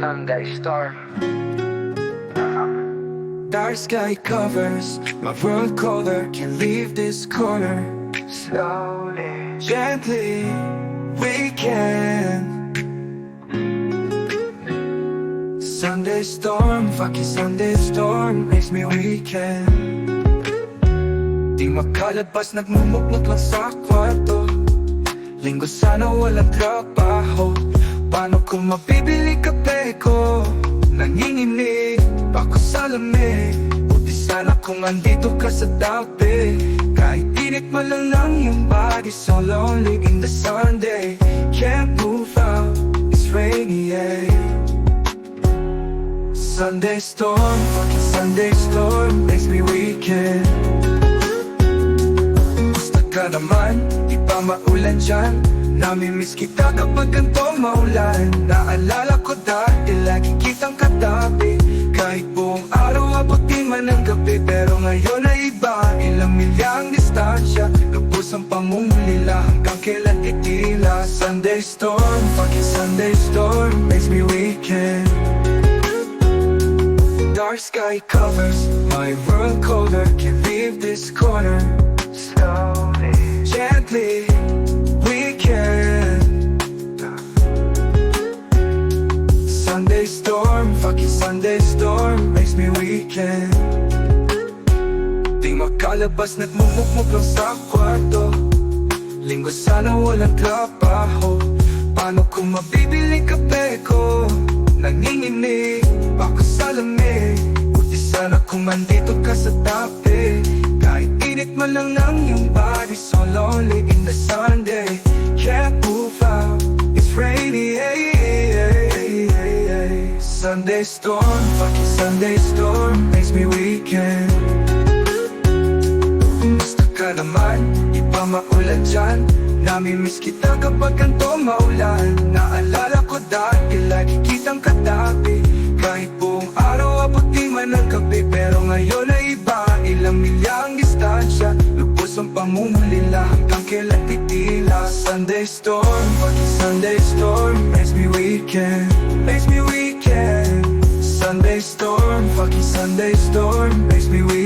Sunday Storm. Dark sky covers my world color. Can't leave this corner. Slowly, Gently, we can. Sunday storm, fucking Sunday storm makes me weekend. Di makalabas, nagmumukmuk lang sa kwarto. Linggo sana walang trabaho. Paano kung mabibili kape ko? Nanginginig ako sa lamig. Buti sana kung andito ka sa tabi. Kahit init man lang yung body. So lonely in the Sunday. Can't move out, it's rainy, yeah. Sunday storm, fucking Sunday storm makes me weekend. Gusto ka naman, di pa maulan dyan. Namimiss kita kapag ganito maulan. Naalala ko dati, lagi kitang katabi. Kahit buong araw, abutin man ang gabi. Pero ngayon ay iba, ilang milyang distansya. Lubos ang pangungulila, hanggang kailan itila. Sunday storm, fucking Sunday storm makes me weekend. Dark sky covers my world color. Can't leave this corner. slowly, Gently, we can. Sunday storm, fucking Sunday storm makes me weekend. Di makalabas, nagmumukmuk lang sa kwarto. Linggo sana walang trabaho. Paano kung mabibili kape ko? Nanginginig ako sa lamig. Buti sana kung andito ka sa tabi. Kahit init man lang yung body. So lonely in the Sunday. Can't move out, it's rainy, Sunday storm, fucking Sunday storm makes me weekend. Gusto ka naman, di pa maulan dyan. Namimiss kita kapag ganito maulan. Naalala ko dati, lagi kitang katabi. Kahit buong araw, abutin man ang gabi. Pero ngayon ay iba, ilang milyang distansya. Lubos ang pangungulila, hanggang kailan titila. Sunday storm, fucking Sunday storm makes me weekend. Makes me weekend. Sunday storm, fucking Sunday storm makes me weekend.